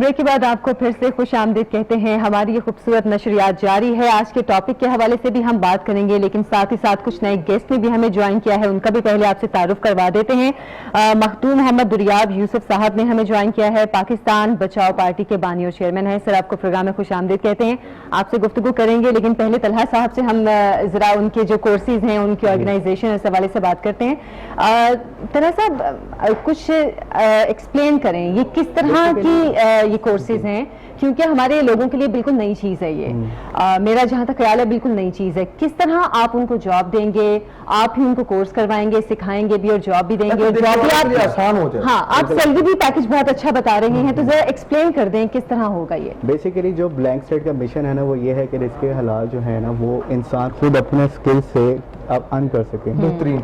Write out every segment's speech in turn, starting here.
Break کے بعد آپ کو پھر سے خوش آمدید کہتے ہیں. ہماری یہ خوبصورت نشریات جاری ہے. آج کے ٹاپک کے حوالے سے بھی ہم بات کریں گے, لیکن ساتھ ہی ساتھ کچھ نئے گیسٹ نے بھی ہمیں جوائن کیا ہے, ان کا بھی پہلے آپ سے تعارف کروا دیتے ہیں. مختوم محمد دریاب یوسف صاحب نے ہمیں جوائن کیا ہے, پاکستان بچاؤ پارٹی کے بانی اور چیئرمین ہیں. سر, آپ کو پروگرام میں خوش آمدید کہتے ہیں. آپ سے گفتگو کریں گے, لیکن پہلے طلحہ صاحب سے ہم ذرا ان کے جو کورسز ہیں, ان کی آرگنائزیشن, اس حوالے سے بات کرتے ہیں. طلحہ صاحب, کچھ ایکسپلین کریں یہ کس طرح کی یہ کورسز ہیں, کیونکہ ہمارے لوگوں کے لیے بالکل نئی چیز ہے یہ. میرا جہاں تک خیال ہے بالکل نئی چیز ہے. کس طرح آپ ان کو جاب دیں گے, آپ ہی ان کو کورس کروائیں گے, سکھائیں گے بھی اور جاب بھی دیں گے, اور جاب بھی آپ آسان ہو جائے. ہاں, آپ سیلری بھی پیکج بہت اچھا بتا رہے ہیں, تو ذرا ایکسپلین کر دیں کس طرح ہوگا یہ. بیسیکلی جو بلینک اسلیٹ کا مشن ہے نا, وہ یہ ہے کہ رزق حلال جو ہے نا, وہ انسان خود اپنے اسکل سے اب ارن کر سکے. بہترین.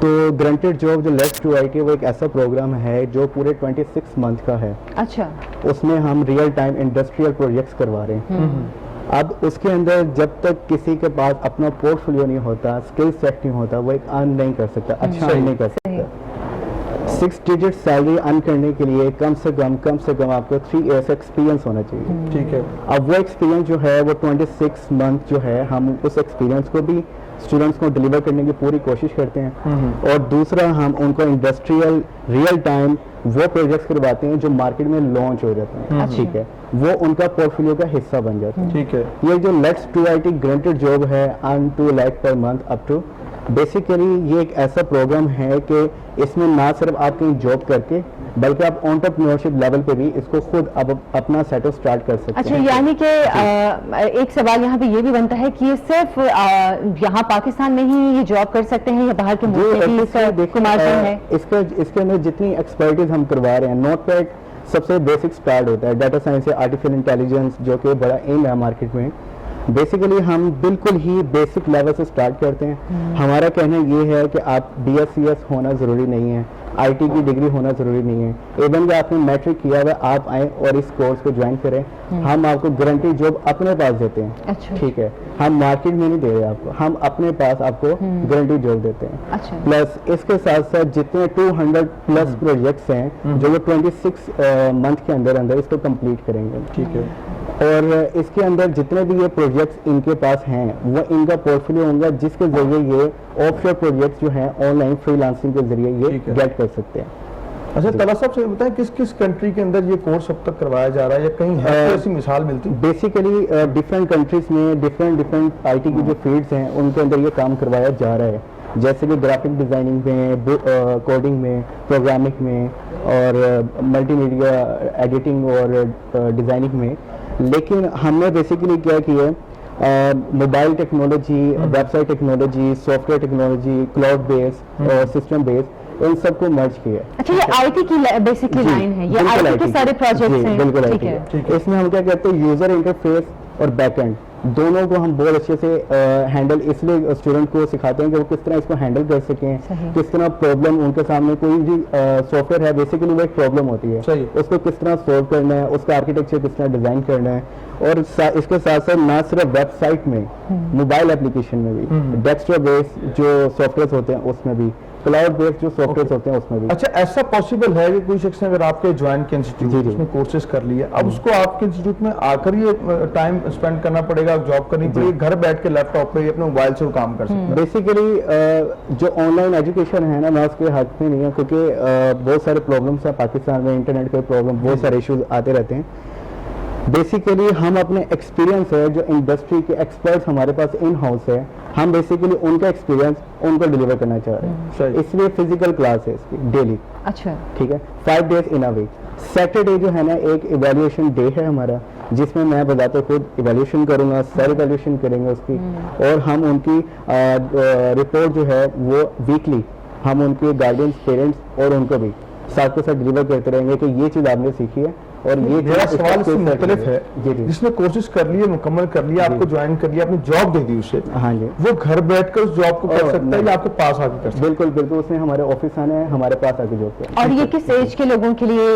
تو گرانٹیڈ جاب جو لیٹس ٹو آئی ٹی, وہ ایک ایسا پروگرام ہے جو پورے 26 منتھ کا ہے. اچھا. اس میں ہم ریئل ٹائم انڈسٹریل پروجیکٹس کروا رہے ہیں. اب اس کے اندر جب تک کسی کے پاس اپنا پورٹ فولیو نہیں ہوتا, اسکل سیٹ نہیں ہوتا, وہ ایک ارن نہیں کر سکتا, اچھا ارن نہیں کر سکتا. 6 ڈیجٹ سیلری ارن کرنے کے لیے کم سے کم آپ کو 3 ایئرس ایکسپیرینس ہونا چاہیے. ٹھیک ہے. اب وہ ایکسپیرینس جو ہے وہ 26 منتھ جو ہے, ہم اس ایکسپیرینس کو بھی اسٹوڈنٹس کو ڈلیور کرنے کی پوری کوشش کرتے ہیں. اور دوسرا, ہم ان کو انڈسٹریل ریئل ٹائم وہ پروجیکٹس کرواتے ہیں جو مارکیٹ میں لانچ ہو جاتے ہیں. ٹھیک ہے. وہ ان کا پورٹ فولیو کا حصہ بن جاتا ہے. ٹھیک ہے. یہ جو let's to I T guaranteed job ہے, earn 2 lakh per month up to, basically یہ ایک ایسا پروگرام ہے کہ اس میں نہ صرف آپ کہیں جاب کر کے, بلکہ آپ انٹرپرینورشپ لیول پہ بھی اس کو خود اب اپنا سیٹ اپ اسٹارٹ کر سکتے ہیں. اچھا, یعنی کہ ایک سوال یہاں پہ یہ بھی بنتا ہے کہ یہ صرف یہاں پاکستان میں ہی یہ جاب کر سکتے ہیں یا باہر کے ملک میں بھی؟ اس کے اندر جتنی ایکسپرٹیز ہم کروا رہے ہیں, نوٹ پیڈ سب سے بیسک اسٹارٹ ہوتا ہے, ڈیٹا سائنس سے آرٹیفیشل انٹیلیجنس جو کہ بڑا ایم ہے مارکیٹ میں. بیسیکلی ہم بالکل ہی بیسک لیول سے اسٹارٹ کرتے ہیں. ہمارا کہنا یہ ہے کہ آپ بی ایس سی ایس ہونا ضروری نہیں ہے, آئی ٹی کی ڈگری ہونا ضروری نہیں ہے. ایون کہ آپ نے میٹرک کیا ہوا, آپ آئیں اور اس کورس کو جوائن کریں. ہم آپ کو گارنٹی جاب اپنے پاس دیتے ہیں. ٹھیک ہے. ہم مارکیٹ میں نہیں دے رہے آپ کو, ہم اپنے پاس آپ کو گارنٹی جاب دیتے ہیں. پلس اس کے ساتھ ساتھ جتنے 200 پلس پروجیکٹس ہیں جو وہ 26 منتھ کے اندر اس کو کمپلیٹ کریں گے. ٹھیک ہے. اور اس کے اندر جتنے بھی یہ پروجیکٹس ان کے پاس ہیں, وہ ان کا پورٹ فولیو ہوگا, جس کے ذریعے یہ آف شور پروجیکٹس جو ہیں آن لائن فری لانسنگ کے ذریعے یہ گیٹ کر سکتے ہیں. اچھا, طلحہ صاحب سے بتائیں کس کنٹری کے اندر یہ کورس اب تک کروایا جا رہا ہے, یا کہیں ہے ایسی مثال ملتی؟ بیسیکلی ڈفرینٹ کنٹریز میں ڈفرینٹ آئی ٹی کی جو فیلڈس ہیں ان کے اندر یہ کام کروایا جا رہا ہے, جیسے کہ گرافک ڈیزائننگ میں, کوڈنگ میں, پروگرامنگ میں, اور ملٹی میڈیا ایڈیٹنگ اور ڈیزائننگ میں. لیکن ہم نے بیسیکلی کیا کیا, mobile technology, website technology, software technology, cloud base اور سسٹم بیس, ان سب کو مرج کیا. اچھا, یہ آئی ٹی کی بیسکلی لائن ہے, یہ آئی ٹی کے سارے پروجیکٹس ہیں. بالکل آئی ٹی. اس میں ہم کیا کہتے ہیں, یوزر انٹرفیس اور بیک اینڈ دونوں کو ہم بہت اچھے سے ہینڈل اس لیے اسٹوڈنٹ کو سکھاتے ہیں کہ وہ کس طرح اس کو ہینڈل کر سکیں. کس طرح پرابلم ان کے سامنے کوئی بھی سافٹ ویئر ہے, بیسیکلی وہ ایک پرابلم ہوتی ہے, اس کو کس طرح سولو کرنا ہے, اس کا آرکیٹیکچر کس طرح ڈیزائن کرنا ہے. اور اس کے ساتھ ساتھ نہ صرف ویب سائٹ میں, موبائل اپلیکیشن میں بھی, ڈیسکٹاپ بیس جو سافٹ ویئر ہوتے ہیں اس میں بھی, کلاؤڈ بیس جو سافٹ ویئر ہوتے ہیں اس میں بھی. اچھا, ایسا پاسبل ہے کہ کوئی شخص نے اگر آپ کے جوائن کے انسٹیٹیوٹ میں کورسز کر لیے, اب اس کو آپ کے انسٹیٹیوٹ میں آ کر یہ ٹائم اسپینڈ کرنا پڑے گا, جاب کرنی پڑے گی, گھر بیٹھ کے لیپ ٹاپ پہ اپنے موبائل سے وہ کام کر سکتے ہیں؟ بیسیکلی جو آن لائن ایجوکیشن ہے نا, میں اس کے حق میں نہیں ہوں, کیونکہ بہت سارے پرابلمس ہیں پاکستان میں, انٹرنیٹ کے پرابلم, بہت سارے ایشوز آتے رہتے ہیں. بیسیکلی ہم اپنے ایکسپیرینس ہے, جو انڈسٹری کے ایکسپرٹس ہمارے پاس ان ہاؤس ہے, ہم بیسیکلی ان کا ایکسپیرینس ان کو ڈلیور کرنا چاہ رہے ہیں. اس لیے فزیکل کلاس ہے اس کی ڈیلی. اچھا, ٹھیک ہے. 5 days in a week. Saturday جو ہے نا ایک ایویلیویشن ڈے ہے ہمارا, جس میں میں بذات خود ایویلیویشن کروں گا, سر ایویلیویشن کریں گے اس کی, اور ہم ان کی رپورٹ جو ہے وہ ویکلی ہم ان کے گارڈینس, پیرنٹس اور ان کو بھی ساتھ کے ساتھ ڈلیور کرتے رہیں گے کہ یہ چیز آپ نے سیکھی ہے. اور یہ میرا سوال اس سے مختلف ہے, جس نے کوشش کر لی ہے, مکمل کر لیا, آپ کو جوائن کر لیا, آپ نے جاب دے دی اسے, ہاں جی, وہ گھر بیٹھ کر اس جاب کو کر سکتا ہے یا آپ کے پاس آ کے کر سکتا ہے؟ بالکل بالکل, اس نے ہمارے آفس آنا ہے, ہمارے پاس آ کے جاب کرنا. اور یہ کس ایج کے لوگوں کے لیے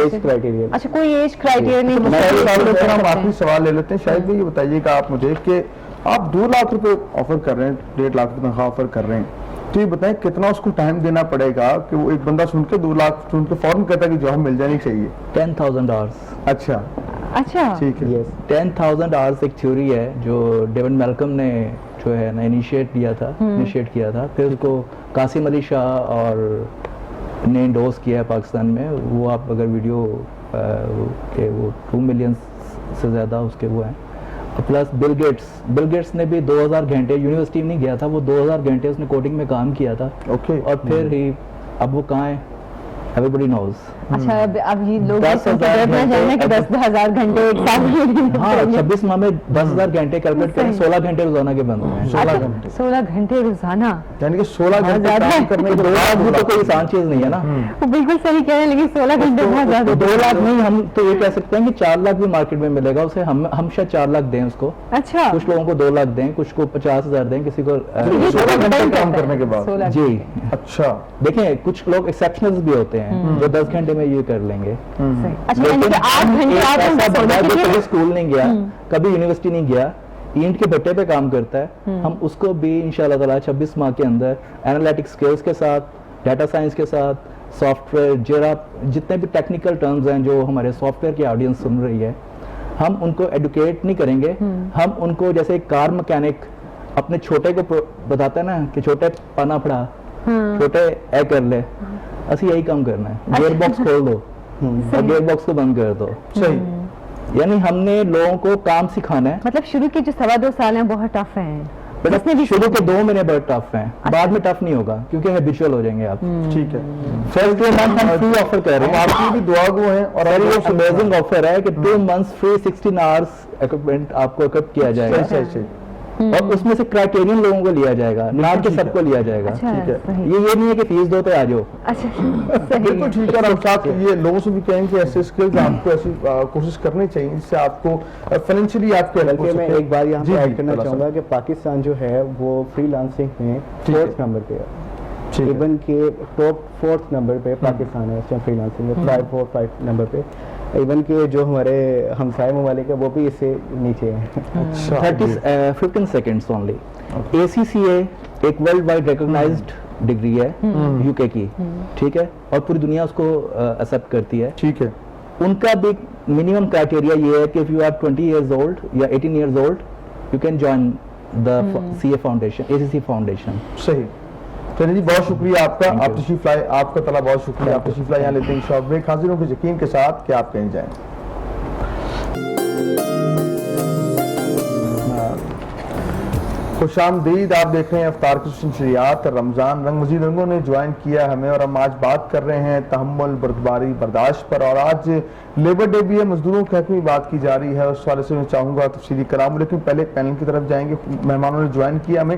ایج کرائٹیریا؟ اچھا, کوئی ایج کرائٹیریا نہیں. ہم آخری سوال لے لیتے ہیں. شاید یہ بتائیے کہ آپ مجھے کہ آپ 2 لاکھ روپے آفر کر رہے ہیں, 1.5 لاکھ تنخواہ آفر کر رہے ہیں, تو یہ بتائیں کتنا اس کو ٹائم دینا پڑے گا کہ وہ ایک بندہ سن کے 2 لاکھ سن کے فوراً کہتا ہے کہ جاب مل جانی چاہیے؟ 10,000 آورس. اچھا اچھا ٹھیک ہے. یس 10,000 آورس ایک تھیوری ہے جو ڈیوڈ میلکم نے جو ہے نا انیشیٹ کیا تھا. پھر اس کو قاسم علی شاہ اور نے انڈورس کیا ہے پاکستان میں. وہ آپ اگر ویڈیو کہ وہ 2 ملین سے زیادہ اس کے وہ ہیں. پلس بل گیٹس نے بھی 2000 گھنٹے یونیورسٹی میں نہیں گیا تھا, وہ 2000 گھنٹے اس نے کوڈنگ میں کام کیا تھا. اوکے. اور پھر ہی اب وہ کہاں ہے ایوریبڈی نوز. اچھا اب یہ لوگ 10,000 جاننا کہ 10,000 گھنٹے ایک سال ہاں 26 ماہ میں 10,000 گھنٹے کیلکولیٹ کریں, 16 گھنٹے روزانہ کے بنتے ہیں. 16 گھنٹے 16 گھنٹے روزانہ, یعنی کہ 16 گھنٹے کام کرنے کے 2 لاکھ بھی بعد تو کوئی آسان چیز نہیں ہے نا. وہ بالکل صحیح کہہ رہے ہیں, لیکن 16 گھنٹے بہت زیادہ. 2 لاکھ نہیں, ہم تو یہ کہہ سکتے ہیں کہ 4 لاکھ بھی مارکیٹ میں ملے گا اسے. ہم شاید 4 لاکھ دیں اس کو, اچھا کچھ لوگوں کو 2 لاکھ دیں, کچھ کو 50,000 دیں, کسی کو 16 گھنٹے کام کرنے کے بعد. جی. اچھا دیکھیں کچھ لوگ ایکسیپشنل بھی ہوتے ہیں جو 10 گھنٹے میں یہ کر لیں گے. اچھا یعنی کہ 8 گھنٹے ایک آپ ایسا بندہ جو سونے کبھی کے اسکول نہیں گیا, کبھی یونیورسٹی نہیں گیا, اینٹ کے بھٹے پہ کام کرتا ہے, ہم اس کو بھی انشاءاللہ تعالیٰ 26 ماہ کے اندر اینالیٹک سکلز کے ساتھ, ڈیٹا سائنس کے ساتھ, سافٹ ویئر جیرا, جتنے بھی ٹیکنیکل ٹرمز ہیں جو ہمارے سافٹ ویئر کی آڈینس سن رہی ہے, ہم ان کو ایڈوکیٹ نہیں کریں گے. ہم ان کو جیسے ایک کار مکینک اپنے چھوٹے کو بتاتا ہے نا کہ چھوٹے پانا پڑا, چھوٹے اے کر لے, اسی یہی کام کرنا ہے. گیئر باکس کھول دو اور گیئر باکس کو بند کر دو. صحیح. یعنی ہم نے لوگوں کو کام سکھانا ہے. مطلب شروع کے جو 2.25 سال ہیں بہت ٹف ہیں. شروع کے 2 مہینے بہت ٹف ہیں, بعد میں ٹف نہیں ہوگا کیونکہ ہیبیچول ہو جائیں گے آپ. ٹھیک ہے. فرسٹ 2 منتھ ہم فری آفر کر رہے ہیں. آپ کی بھی دعا گو ہیں اور اور امیزنگ آفر ہے کہ 2 منتھس فری 16 آورس اکوپمنٹ آپ کو اکوپ کیا جائے گا. صحیح. اور اس میں سے کرائٹیرین لوگوں کو لیا جائے گا, نہ کہ سب کو لیا جائے گا. ٹھیک ہے. یہ نہیں ہے کہ فیس دو تو آ جاؤ. اچھا صحیح بالکل ٹھیک ہے. اور ہم ساتھ یہ لوگوں سے بھی کہیں کہ ایسے اسکلز آپ کو ایسی کوشش کرنی چاہیے جس سے آپ کو فائنینشلی آپ کے بلکہ میں ایک بار یہاں پہ ایڈ کرنا چاہوں گا کہ پاکستان جو ہے وہ فری لانسنگ میں 4th نمبر پہ ہے. ایون کہ ٹاپ 4th نمبر پہ پاکستان ہے اس ٹائم فری لانسنگ میں, 5 نمبر پہ. ایون کہ جو ہمارے ہمسائے ممالک ہے وہ بھی اس سے نیچے ہیں. 15 seconds only. ACCA ایک ورلڈ وائڈ ریکگنائزڈ ڈگری ہے یو کے کی, ٹھیک ہے, اور پوری دنیا اس کو ایکسپٹ کرتی ہے. ٹھیک ہے. ان کا بھی منیمم کرائٹیریا یہ ہے کہ if you are 20 years old یا 18 years old you can join the CA Foundation, ACC Foundation. صحیح. چلیے جی, بہت شکریہ آپ کا, آپ تشریف لائے, آپ کا طلب بہت شکریہ, آپ تشریف لائے. یہاں لیتے ہیں شاپ بریک, حاضروں کے یقین کے ساتھ کہ آپ کہیں جائیں. خوش آمدید, آپ دیکھ رہے ہیں افطار کی نشریات. رمضان رنگ مزید رنگوں نے جوائن کیا ہمیں, اور ہم آج بات کر رہے ہیں تحمل, بردباری, برداشت پر. اور آج لیبر ڈے بھی ہے, مزدوروں کے حق میں بات کی جا رہی ہے, اس حوالے سے میں چاہوں گا تفصیلی کلام. لیکن پہلے پینل کی طرف جائیں گے. مہمانوں نے جوائن کیا ہمیں.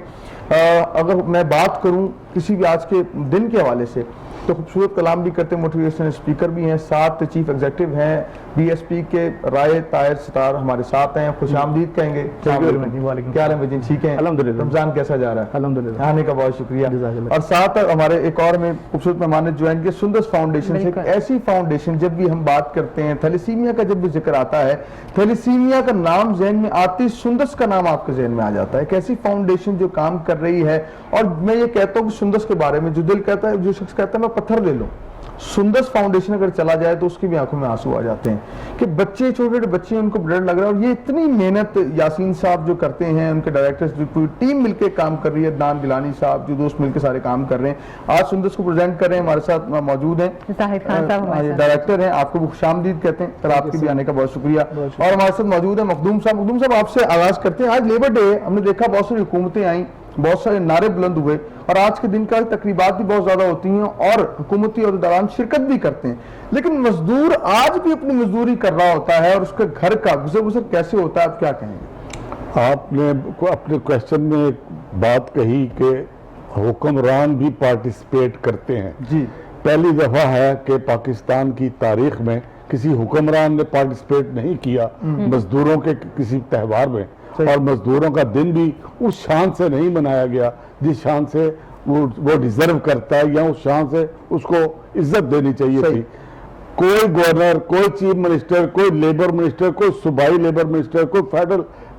اگر میں بات کروں کسی بھی آج کے دن کے حوالے سے تو خوبصورت کلام بھی کرتے, موٹیویشنل اسپیکر بھی ہیں, ساتھ چیف ایگزیکٹو ہیں BSP کے رائے طاہر ستار ہمارے ساتھ ہیں. خوش آمدید کہیں گے. کیا حال ہے جی, ٹھیک ہیں الحمدللہ. رمضان کیسا جا رہا ہے؟ الحمدللہ. آنے کا بہت شکریہ. اور ساتھ ہمارے ایک اور میں خوبصورت مہمان نے جوائن کیا سندس فاؤنڈیشن سے. ایک ایسی فاؤنڈیشن, جب بھی ہم بات کرتے ہیں تھیلیسیمیا کا, جب بھی ذکر آتا ہے تھیلیسیمیا کا نام ذہن میں آتی, سندس کا نام آپ کے ذہن میں آ جاتا ہے. ایک ایسی فاؤنڈیشن جو کام کر رہی ہے, اور میں یہ کہتا ہوں کہ سندس کے بارے میں جو دل کہتا ہے, جو شخص کہتا ہے میں پتھر لے لوں, سندس فاؤنڈیشن اگر چلا جائے تو اس کی بھی آنکھوں میں آنسو آ جاتے ہیں کہ بچے, چھوٹے چھوٹے بچے ان کو بلڈ لگ رہا ہے. اور یہ اتنی محنت یاسین صاحب جو کرتے ہیں, ان کے ڈائریکٹرز جو پوری ٹیم مل کے کام کر رہی ہے, عدنان گیلانی صاحب جو دوست مل کے سارے کام کر رہے ہیں, آج سندس کو پریزنٹ کر رہے ہیں. ہمارے ساتھ موجود ہیں زاہد خان صاحب, ڈائریکٹر ہیں, آپ کو خوش آمدید کہتے ہیں. سر آپ کے بھی آنے کا بہت شکریہ. اور ہمارے ساتھ موجود ہیں مخدوم صاحب. مخدوم صاحب آپ سے آغاز کرتے ہیں. آج لیبر ڈے, ہم نے دیکھا بہت ساری حکومتیں آئیں, بہت سارے نعرے بلند ہوئے, اور آج کے دن کا تقریبات بھی بہت زیادہ ہوتی ہیں اور حکومتی عہدیداران شرکت بھی کرتے ہیں. لیکن مزدور آج بھی اپنی مزدوری کر رہا ہوتا ہے, اور اس کے گھر کا گزر کیسے ہوتا ہے, آپ کیا کہیں گے؟ آپ نے اپنے کوشچن میں ایک بات کہی کہ حکمران بھی پارٹیسپیٹ کرتے ہیں. جی. پہلی دفعہ ہے کہ پاکستان کی تاریخ میں کسی حکمران نے پارٹیسپیٹ نہیں کیا مزدوروں کے کسی تہوار میں, اور مزدوروں کا دن بھی اس شان سے نہیں منایا گیا جس شان سے وہ ڈیزرو کرتا ہے, یا اس شان سے اس کو عزت دینی چاہیے تھی. کوئی گورنر, کوئی چیف منسٹر, کوئی لیبر منسٹر, کوئی صوبائی لیبر منسٹر, کوئی فیڈرل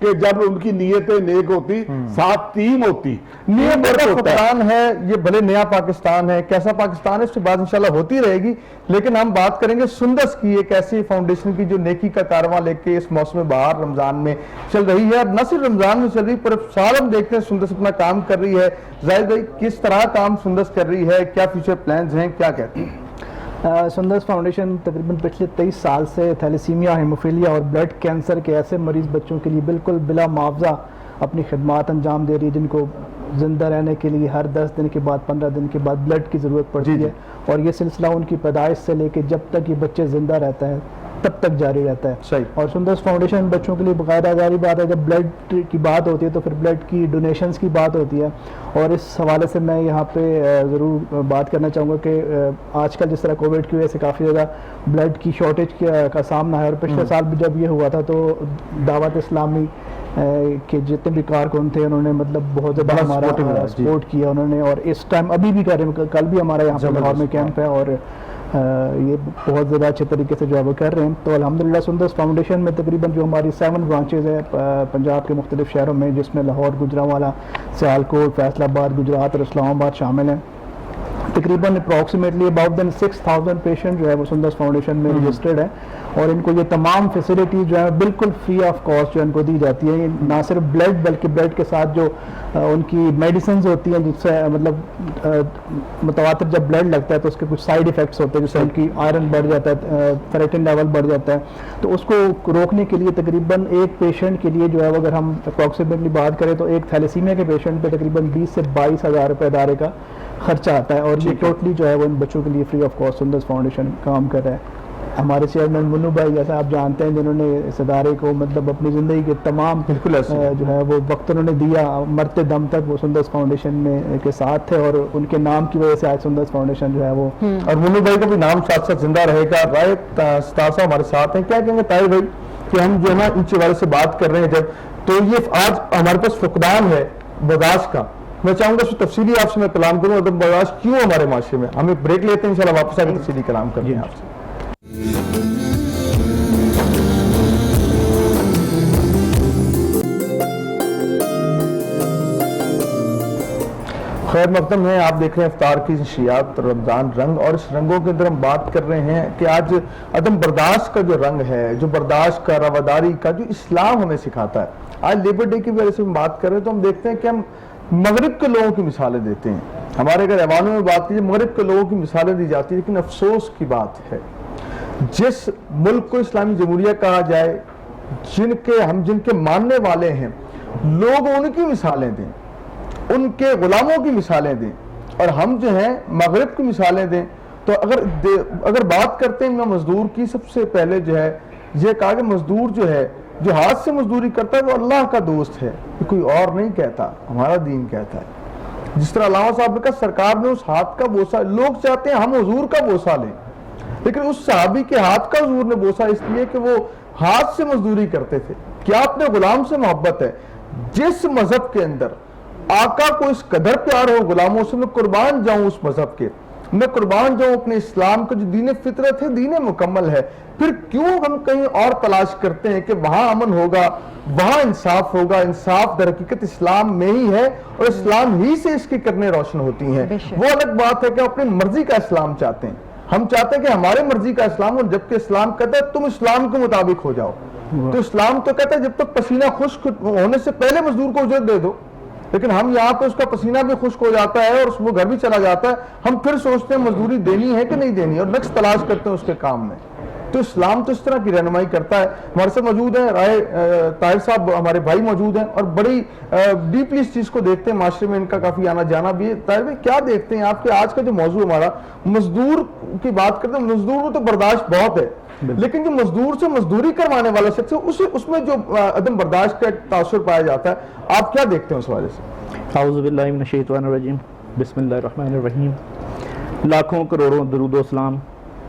کہ جب ان کی نیتیں نیک ہوتی ساتھ ٹیم ہوتی یہ ٹیم بڑا ورک ہوتا ہے. فقدان ہے. یہ بھلے نیا پاکستان ہے, کیسا پاکستان ہے اس سے بات انشاءاللہ ہوتی رہے گی, لیکن ہم بات کریں گے سندس کی, ایک ایسی فاؤنڈیشن کی جو نیکی کا کارواں لے کے اس موسم بہار رمضان میں چل رہی ہے, اور نہ صرف رمضان میں چل رہی پر سال ہم دیکھتے ہیں سندس اپنا کام کر رہی ہے. زاہد بھائی کس طرح کام سندس کر رہی ہے, کیا فیوچر پلانز ہیں, کیا کہتے ہیں؟ سندس فاؤنڈیشن تقریباً پچھلے 23 سال سے تھیلیسیمیا, ہیموفیلیا اور بلڈ کینسر کے ایسے مریض بچوں کے لیے بالکل بلا معاوضہ اپنی خدمات انجام دے رہی ہے, جن کو زندہ رہنے کے لیے ہر 10 دن کے بعد 15 دن کے بعد بلڈ کی ضرورت پڑتی ہے, اور یہ سلسلہ ان کی پیدائش سے لے کے جب تک یہ بچے زندہ رہتا ہے تب تک جاری رہتا ہے. صحیح. اور سندس فاؤنڈیشن بچوں کے لیے باقاعدہ ظاہری بات ہے جب بلڈ کی بات ہوتی ہے تو پھر بلڈ کی ڈونیشنز کی بات ہوتی ہے, اور اس حوالے سے میں یہاں پہ ضرور بات کرنا چاہوں گا کہ آج کل جس طرح کووڈ کی وجہ سے کافی زیادہ بلڈ کی شارٹیج کا سامنا ہے, اور پچھلے سال بھی جب یہ ہوا تھا تو دعوت اسلامی کہ جتنے بھی کارکن تھے انہوں نے مطلب بہت زیادہ ہمارا سپورٹ کیا انہوں نے, اور اس ٹائم ابھی بھی کر رہے ہیں, کل بھی ہمارا یہاں پہ لاہور میں کیمپ ہے اور یہ بہت زیادہ اچھے طریقے سے جو ہے وہ کر رہے ہیں. تو الحمدللہ سندس فاؤنڈیشن میں تقریباً جو ہماری 7 برانچز ہیں پنجاب کے مختلف شہروں میں, جس میں لاہور, گجرانوالہ, سیالکوٹ, فیصل آباد, گجرات اور اسلام آباد شامل ہیں. تقریباً اپروکسیمیٹلی اباؤٹ دین 6000 پیشنٹ جو ہے وہ سندس فاؤنڈیشن میں رجسٹرڈ ہے, اور ان کو یہ تمام فیسلٹی جو ہے بالکل فری آف کاسٹ جو ان کو دی جاتی ہے. نہ صرف بلڈ بلکہ بلڈ کے ساتھ جو ان کی میڈیسنز ہوتی ہیں جس سے مطلب متواتر جب بلڈ لگتا ہے تو اس کے کچھ سائیڈ ایفیکٹس ہوتے ہیں, جس سے ان کی آئرن بڑھ جاتا ہے, فیریٹن لیول بڑھ جاتا ہے, تو اس کو روکنے کے لیے تقریباً ایک پیشنٹ کے لیے جو ہے اگر ہم اپروکسیمیٹلی بات کریں تو ایک تھیلیسیمیا کے پیشنٹ پہ تقریباً 20 سے 22 ہزار روپے ادارے کا خرچہ آتا ہے, اور یہ ٹوٹلی جو ہے وہ ان بچوں کے لیے فری آف کاسٹ سندس فاؤنڈیشن کام کر رہا ہے. ہمارے چیئرمین منو بھائی جیسا آپ جانتے ہیں جنہوں نے اس ادارے کو مطلب اپنی زندگی کے تمام جو ہے وہ وقت انہوں نے دیا, مرتے دم تک وہ سندس فاؤنڈیشن میں کے ساتھ تھے, اور ان کے نام کی وجہ سے آج سندس فاؤنڈیشن جو ہے وہ, اور منو بھائی کا بھی نام ساتھ ساتھ زندہ رہے گا. رائے ستاسا ہمارے ساتھ ہیں, کیا کہیں گے طاہر بھائی کہ ہم جو ہے نا ان چیزوں سے بات کر رہے ہیں جب, تو یہ آج ہمارے پاس فقدان ہے برداشت کا, میں چاہوں گا اس کو تفصیلی آپ سے میں کلام کروں, عدم برداشت کیوں ہمارے معاشرے میں. ہم ایک بریک لیتے ہیں, انشاءاللہ واپس آ کے تفصیلی کلام کرتے ہیں آپ سے. خیر مقدم ہے, آپ دیکھ رہے ہیں افطار کی نشریات رمضان رنگ, اور اس رنگوں کے اندر ہم بات کر رہے ہیں کہ آج عدم برداشت کا جو رنگ ہے, جو برداشت کا, رواداری کا, جو اسلام ہمیں سکھاتا ہے. آج لیبر ڈے کی وجہ سے ہم بات کر رہے ہیں تو ہم دیکھتے ہیں کہ ہم مغرب کے لوگوں کی مثالیں دیتے ہیں. ہمارے اگر ایوانوں میں بات کیجیے مغرب کے لوگوں کی مثالیں دی جاتی ہیں, لیکن افسوس کی بات ہے جس ملک کو اسلامی جمہوریہ کہا جائے, جن کے ماننے والے ہیں لوگ ان کی مثالیں دیں, ان کے غلاموں کی مثالیں دیں, اور ہم جو ہیں مغرب کی مثالیں دیں. تو اگر بات کرتے ہیں مزدور کی, سب سے پہلے جو ہے یہ کہا کہ مزدور جو ہے جو ہاتھ سے مزدوری کرتا ہے وہ اللہ کا دوست ہے, یہ کوئی اور نہیں کہتا, ہمارا دین کہتا ہے. جس طرح علامہ صاحب نے کہا سرکار نے اس ہاتھ کا بوسہ, لوگ چاہتے ہیں ہم حضور کا بوسہ لیں, لیکن اس صحابی کے ہاتھ کا حضور نے بوسہ اس لیے کہ وہ ہاتھ سے مزدوری کرتے تھے. کیا اپنے غلام سے محبت ہے؟ جس مذہب کے اندر آقا کو اس قدر پیار ہو غلاموں سے, میں قربان جاؤں اس مذہب کے, میں قربان جاؤں اپنے اسلام کا جو دین فطرت ہے, دین مکمل ہے. پھر کیوں ہم کہیں اور تلاش کرتے ہیں کہ وہاں امن ہوگا, وہاں انصاف ہوگا؟ انصاف در حقیقت اسلام میں ہی ہے, اور اسلام ہی سے اس کی کرنیں روشن ہوتی ہیں. وہ الگ بات ہے کہ اپنی مرضی کا اسلام چاہتے ہیں, ہم چاہتے ہیں کہ ہمارے مرضی کا اسلام ہو, جبکہ اسلام کہتا ہے تم اسلام کے مطابق ہو جاؤ. تو اسلام تو کہتا ہے جب تک پسینہ خشک ہونے سے پہلے مزدور کو اجرت دے دو, لیکن ہم یہاں پہ اس کا پسینہ بھی خشک ہو جاتا ہے اور وہ گھر بھی چلا جاتا ہے, ہم پھر سوچتے ہیں مزدوری دینی ہے کہ نہیں دینی, اور نقص تلاش کرتے ہیں اس کے کام میں. تو اسلام تو اس طرح کی رہنمائی کرتا ہے. ہمارے ساتھ موجود ہیں رائے طاہر صاحب, ہمارے بھائی موجود ہیں, اور بڑی ڈیپلی اس چیز کو دیکھتے ہیں, معاشرے میں ان کا کافی آنا جانا بھی ہے. طاہر بھائی کیا دیکھتے ہیں آپ کہ آج کا جو موضوع ہمارا مزدور کی بات کرتے ہیں, مزدور میں تو برداشت بہت ہے, لیکن جو مزدور سے مزدوری کروانے والا شخص ہے اس میں جو عدم برداشت کا تاثر پایا جاتا ہے, آپ کیا دیکھتے ہیں اس وجہ سے؟ اعوذ باللہ من الشیطان الرجیم, بسم اللہ الرحمن الرحیم. لاکھوں کروڑوں درود و سلام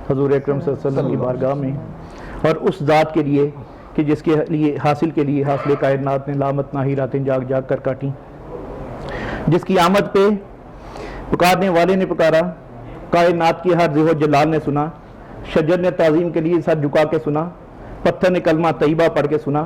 حضور اکرم صلی اللہ علیہ وسلم کی بارگاہ میں, اور اس ذات کے لیے کہ جس کے لیے حاصل کائنات نے لامت ناہی راتیں جاگ جاگ کر کاٹیں, جس کی آمد پہ پکارنے والے نے پکارا, کائنات کی ہر ذو جلال نے سنا, شجر نے تعظیم کے لیے سر جھکا کے سنا, پتھر نے کلمہ طیبہ پڑھ کے سنا,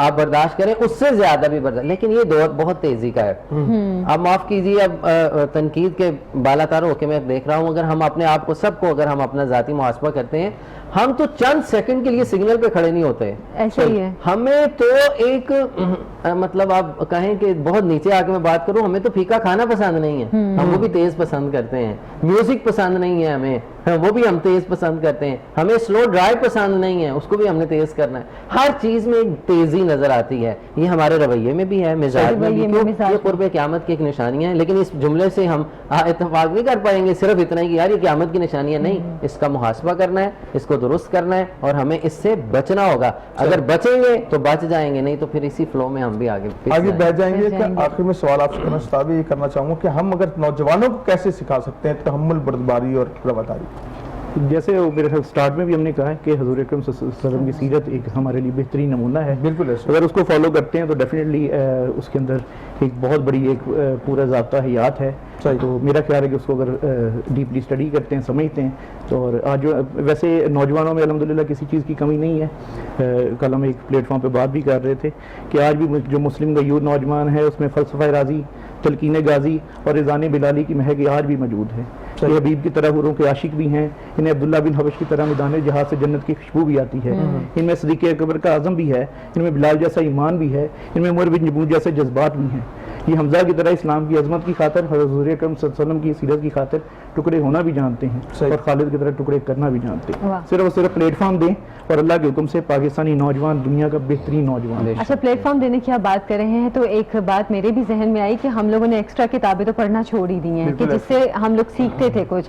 آپ برداشت کریں, اس سے زیادہ بھی برداشت, لیکن یہ دور بہت تیزی کا ہے. اب معاف کیجیے, اب تنقید کے بالا تر ہو کے میں دیکھ رہا ہوں, اگر ہم اپنے آپ کو سب کو اگر ہم اپنا ذاتی محاسبہ کرتے ہیں, ہم تو چند سیکنڈ کے لیے سگنل پہ کھڑے نہیں ہوتے. ایسا ہی ہے. ہمیں تو ایک مطلب آپ کہیں کہ بہت نیچے آ کے میں بات کروں, ہمیں تو پھیکا کھانا پسند نہیں ہے, ہم وہ بھی تیز پسند کرتے ہیں. میوزک پسند نہیں ہے ہمیں, وہ بھی ہم تیز پسند کرتے ہیں. ہمیں سلو ڈرائیو پسند نہیں ہے, اس کو بھی ہم نے تیز کرنا ہے. ہر چیز میں ایک تیزی نظر آتی ہے. یہ ہمارے رویے میں بھی ہے, مزاج میں بھی. یہ قرب قیامت کی ایک نشانیاں ہیں, لیکن اس جملے سے ہم اتفاق نہیں کر پائیں گے صرف اتنا ہی کہ یار یہ قیامت کی نشانیاں نہیں. اس کا محاسبہ کرنا ہے, اس کو درست کرنا ہے, اور ہمیں اس سے بچنا ہوگا. اگر بچیں گے تو بچ جائیں گے, نہیں تو پھر اسی فلو میں ہم بھی آگے بڑھ جائیں گے. آخر میں سوال آپ سے کرنا چاہتا ہوں, یہ کرنا چاہوں گا کہ ہم اگر نوجوانوں کو کیسے سکھا سکتے ہیں تحمل, بردباری اور رواداری؟ جیسے میرے خیال اسٹارٹ میں بھی ہم نے کہا ہے کہ حضور اکرم صلی اللہ علیہ وسلم کی سیرت ایک ہمارے لیے بہترین نمونہ ہے. بالکل ایسے اگر اس کو فالو کرتے ہیں تو ڈیفینیٹلی اس کے اندر ایک بہت بڑی ایک پورا ضابطہ حیات ہے. تو میرا خیال ہے کہ اس کو اگر ڈیپلی اسٹڈی کرتے ہیں, سمجھتے ہیں, تو اور آج ویسے نوجوانوں میں الحمدللہ کسی چیز کی کمی نہیں ہے. کل ہم ایک پلیٹ فارم پہ بات بھی کر رہے تھے کہ آج بھی جو مسلم غیور نوجوان ہے اس میں فلسفہ رازی, تلقین غازی اور رضوان بلالی کی مہک آج بھی موجود ہے. یہ حبیب کی طرح حوروں کے عاشق بھی ہیں, انہیں عبداللہ بن حبش کی طرح میدان جہاد سے جنت کی خوشبو بھی آتی ہے. ان میں صدیق اکبر کا عزم بھی ہے, ان میں بلال جیسا ایمان بھی ہے, ان میں عمر بن جمود جیسے جذبات بھی ہیں. یہ حمزہ کی طرح اسلام کی عظمت کی خاطر, حضور اکرم صلی اللہ علیہ وسلم کی سیرت کی خاطر ٹکڑے ہونا بھی جانتے ہیں, اور خالد کی طرح ٹکڑے کرنا بھی جانتے ہیں. صرف اور صرف پلیٹ فارم دیں, اور اللہ کے حکم سے پاکستانی نوجوان دنیا کا بہترین نوجوان. اچھا, پلیٹ فارم دینے کی آپ بات کر رہے ہیں تو ایک بات میرے بھی ذہن میں آئی کہ ہم لوگوں نے ایکسٹرا کتابیں تو پڑھنا چھوڑ ہی دی ہیں کہ جس سے ہم لوگ سیکھتے تھے کچھ.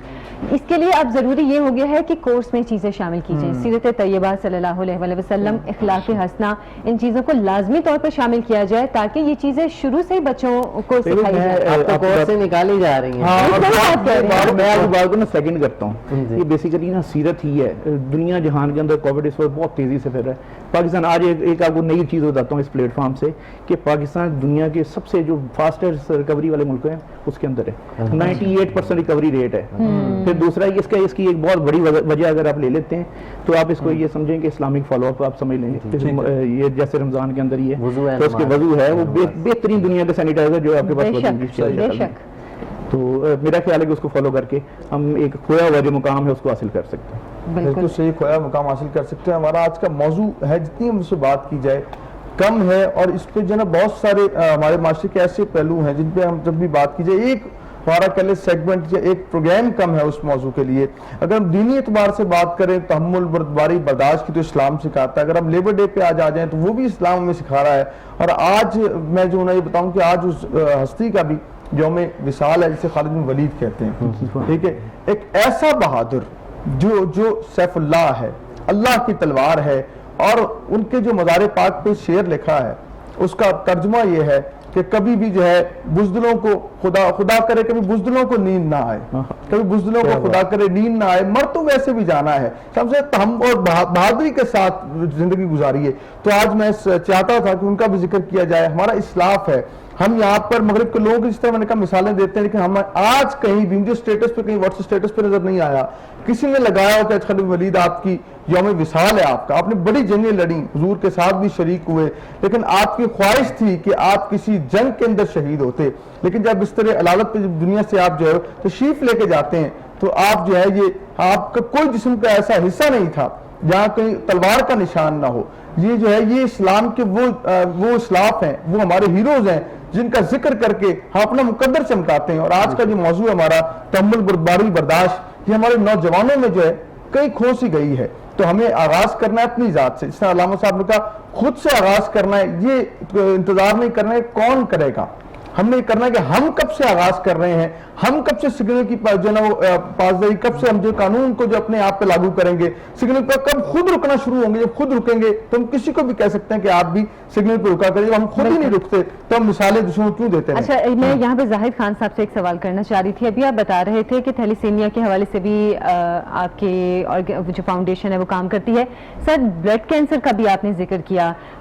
اس کے لیے اب ضروری یہ ہو گیا ہے کہ کورس میں چیزیں شامل کی جائیں. سیرت طیبہ صلی اللہ علیہ وسلم, اخلاق حسنہ, ان چیزوں کو لازمی طور پر شامل کیا جائے تاکہ یہ چیزیں شروع سے ہی بچوں کو سکھائی جائے. اب تو کورس سے نکالی جا رہی ہیں. میں آج بات کو نا سیکنڈ کرتا ہوں, یہ بیسیکلی نا سیرت ہی ہے. دنیا جہان کے اندر کووڈ اس وقت بہت تیزی سے پھر رہا ہے. پاکستان آج ایک آپ کو نئی چیز بتاتا ہوں اس پلیٹ فارم سے کہ پاکستان دنیا کے سب سے جو فاسٹسٹ ریکوری والے ملک ہیں اس کے اندر ہے. 98% ریکوری ریٹ ہے. پھر دوسرا اس کی ایک بہت بڑی وجہ اگر آپ لے لیتے ہیں تو آپ اس کو یہ سمجھیں کہ اسلامک فالو اپ آپ سمجھ لیں گے. یہ جیسے رمضان کے اندر یہ تو اس کے وضو ہے, وہ بہترین دنیا کے سینیٹائزر جو آپ کے پاس, تو میرا خیال ہے کہ اس کو فالو کر کے ہم ایک کھویا ہوا جو مقام ہے اس کو حاصل کر سکتے ہیں. بالکل صحیح, کھویا مقام حاصل کر سکتے ہیں. ہمارا آج کا موضوع ہے, جتنی ہم اس سے بات کی جائے کم ہے, اور اس پہ جو ہے نا بہت سارے ہمارے معاشرے کے ایسے پہلو ہیں جن پہ ہم جب بھی بات کی جائے ایک ہمارا کل سیگمنٹ یا ایک پروگرام کم ہے اس موضوع کے لیے. اگر ہم دینی اعتبار سے بات کریں تحمل, بردباری, برداشت کی تو اسلام سکھاتا ہے. اگر ہم لیبر ڈے پہ آج آ جائیں تو وہ بھی اسلام ہمیں سکھا رہا ہے. اور آج میں جو یہ بتاؤں کہ آج اس ہستی کا بھی یوم وصال ہے جسے خالد بن ولید کہتے ہیں. ٹھیک ہے, ایک ایسا بہادر جو سیف اللہ ہے, اللہ کی تلوار ہے, اور ان کے جو مزار پاک پہ شعر لکھا ہے اس کا ترجمہ یہ ہے کہ کبھی بھی جو ہے بزدلوں کو خدا کرے کبھی بزدلوں کو نیند نہ آئے, کبھی بزدلوں کو خدا کرے نیند نہ آئے, مر تو ویسے بھی جانا ہے, سب سے ہم اور بہادری کے ساتھ زندگی گزاری ہے. تو آج میں چاہتا تھا کہ ان کا بھی ذکر کیا جائے. ہمارا اسلاف ہے, ہم یہاں پر مغرب کے لوگوں کی جس طرح میں نے کہا مثالیں دیتے ہیں, لیکن ہم آج کہیں بھی جو اسٹیٹس پہ کہیں واٹس اسٹیٹس پہ نظر نہیں آیا کسی نے لگایا ہو کہ خالد بن ولید آپ کی یوم وصال ہے, آپ نے بڑی جنگیں لڑی, حضور کے ساتھ بھی شریک ہوئے, لیکن آپ کی خواہش تھی کہ آپ کسی جنگ کے اندر شہید ہوتے. لیکن جب بستر علالت پہ دنیا سے آپ جو ہے تشریف لے کے جاتے ہیں تو آپ جو ہے یہ آپ کا کوئی جسم کا ایسا حصہ نہیں تھا جہاں کہیں تلوار کا نشان نہ ہو. یہ جو ہے یہ اسلام کے وہ اسلاف ہیں, وہ ہمارے ہیروز ہیں جن کا ذکر کر کے ہم اپنا مقدر چمکاتے ہیں. اور آج کا جو موضوع ہے ہمارا تحمل, بردباری, برداشت, یہ ہمارے نوجوانوں میں جو ہے کئی کھو سی گئی ہے. تو ہمیں آغاز کرنا ہے اپنی ذات سے, جس طرح علامہ صاحب نے کہا خود سے آغاز کرنا ہے. یہ انتظار نہیں کرنا ہے کون کرے گا, ہم نے کرنا ہے کہ ہم کب سے آغاز کر رہے ہیں, ہم کب سے سگنل کی جو نا پاسداری, کب سے ہم جو قانون کو جو اپنے آپ پہ لاگو کریں گے, سگنل پر کب خود رکنا شروع ہوں گے. جب خود رکیں گے تو ہم کسی کو بھی کہہ سکتے ہیں کہ آپ بھی سگنل پہ رکا کریں. جب ہم خود ہی نہیں رکتے تو ہم مثالیں دوسروں کو کیوں دیتے ہیں. اچھا, میں یہاں پہ زاہد خان صاحب سے ایک سوال کرنا چاہ رہی تھی. ابھی آپ بتا رہے تھے کہ تھیلیسیمیا کے حوالے سے بھی آپ کے اور جو فاؤنڈیشن ہے وہ کام کرتی ہے. سر, بلڈ کینسر کا بھی آپ نے ذکر کیا,